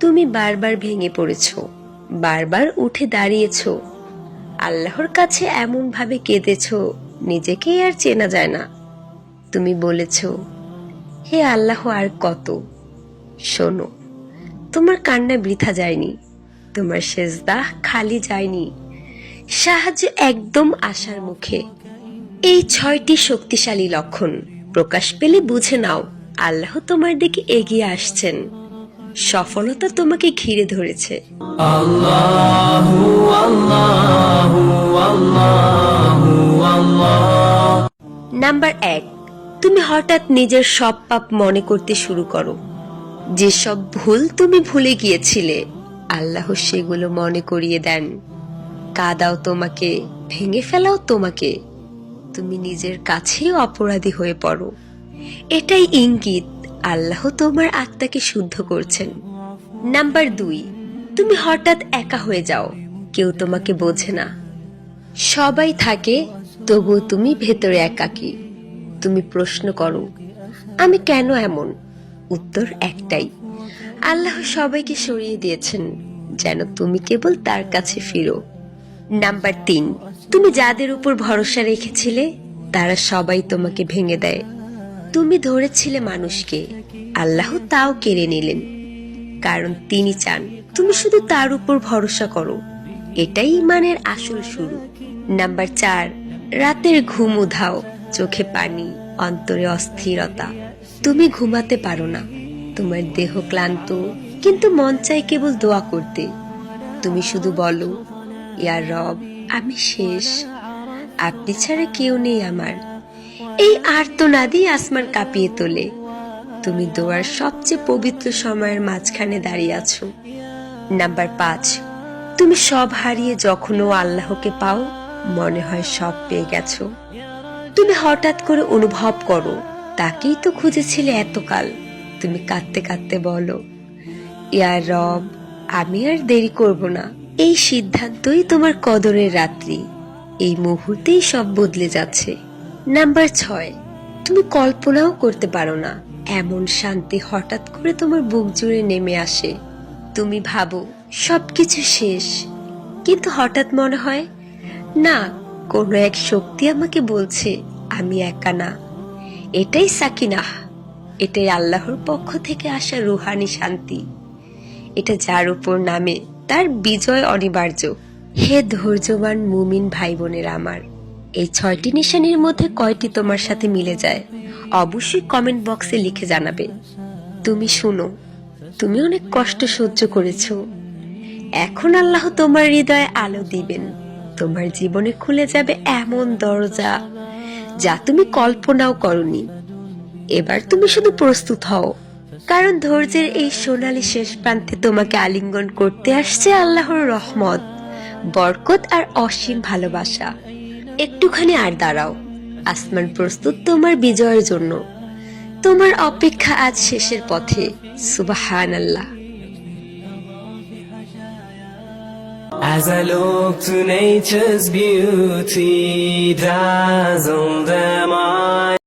তুমি বারবার ভেঙে পড়েছো, বারবার উঠে দাঁড়িয়েছো, আল্লাহর কাছে এমন ভাবে কেঁদেছো নিজেকেই আর চেনা যায় না। তুমি বলেছো, হে আল্লাহ আর কত। শোনো, তোমার কান্না বৃথা যায়নি, তোমার সেজদা খালি যায়নি, সাহায্য একদম আশার মুখে। এই 6টি শক্তিশালী লক্ষণ প্রকাশ পেলে বুঝে নাও আল্লাহ তোমার দিকে এগিয়ে আসছেন, সফলতা তোমাকে ঘিরে ধরেছে। আল্লাহু আল্লাহু আল্লাহু আল্লাহ। নাম্বার 1, তুমি হঠাৎ নিজের সব পাপ মনে করতে শুরু করো। যেসব ভুল তুমি ভুলে গিয়েছিলে আল্লাহ সেগুলো মনে করিয়ে দেন। কাদাও তোমাকে, ভেঙে ফেলাও তোমাকে, তুমি নিজের কাছেই অপরাধী হয়ে পড়ো। এটাই ইঙ্গিত আল্লাহ তোমার আত্মাকে শুদ্ধ করছেন। নাম্বার 2, তুমি হঠাৎ একা হয়ে যাও, কেউ তোমাকে বোঝে না। সবাই থাকে, তবুও তুমি ভেতরে একাকী। তুমি প্রশ্ন করো, আমি কেন এমন? উত্তর একটাই, আল্লাহ সবাইকে সরিয়ে দিয়েছেন যেন তুমি কেবল তার কাছে ফিরো। নাম্বার 3, তুমি যাদের উপর ভরসা রেখেছিলে তারা সবাই তোমাকে ভেঙে দেয়। তুমি ধরেছিলে মানুষকে, আল্লাহ তাও কেড়ে নিলেন, কারণ তিনি চান তুমি শুধু তার উপর ভরসা করো। এটাই ঈমানের আসল শুরু। নাম্বার 4, রাতের ঘুম উধাও, চোখে পানি, অন্তরে অস্থিরতা। তুমি ঘুমাতে পারো না, তোমার দেহ ক্লান্ত, কিন্তু মন চাই কেবল দোয়া করতে। তুমি শুধু বলো, ইয়া রব, আমি শেষ, আপনি ছাড়া কেউ নেই আমার। এই আর্তনাদই আসমান কাঁপিয়ে তোলে। তুমি দোয়ার সবচেয়ে পবিত্র সময়ের মাঝখানে দাঁড়িয়ে আছো। নাম্বার 5, তুমি সব হারিয়ে যখনও আল্লাহকে পাও মনে হয় সব পেয়ে গেছো। তুমি হঠাৎ করে অনুভব করো তাকেই তো খুঁজেছিলে এতকাল। তুমি কাঁদতে কাঁদতে বলো, ইয়া রব, আমি আর দেরি করব না। এই সিদ্ধান্তই তোমার কদরের রাত্রি, এই মুহূর্তেই সব বদলে যাচ্ছে। নাম্বার 6, তুমি কল্পনাও করতে পারো না এমন শান্তি হঠাৎ করে তোমার বুক জুড়ে নেমে আসে। তুমি ভাবো সবকিছু শেষ, কিন্তু হঠাৎ মনে হয় না, কোনো এক শক্তি আমাকে বলছে আমি একা না। এটাই সাকিনাহ, এটাই আল্লাহর পক্ষ থেকে আসা রুহানি শান্তি। এটা যার উপর নামে তার বিজয় অনিবার্য। হে ধৈর্যবান মুমিন ভাই বোনের আমার, এই 6টি নিশানির মধ্যে কয়টি তোমার সাথে মিলে যায় অবশ্যই কমেন্ট বক্সে লিখে জানাবে। তুমি শুনো, তুমি অনেক কষ্ট সহ্য করেছো, এখন আল্লাহ তোমার হৃদয়ে আলো দিবেন। তোমার জীবনে খুলে যাবে এমন দরজা যা তুমি কল্পনাও করনি। এবার তুমি শুধু প্রস্তুত হও, কারণ ধৈর্যের এই সোনালী শেষ প্রান্তে তোমাকে আলিঙ্গন করতে আসছে আল্লাহর রহমত, বরকত আর অসীম ভালোবাসা। একটুখানি আর দাঁড়াও, আসমান প্রস্তুত তোমার বিজয়ের জন্য। তোমার অপেক্ষা আজ শেষের পথে। সুবহানাল্লাহ। As I look to nature's beauty, dazzled am I.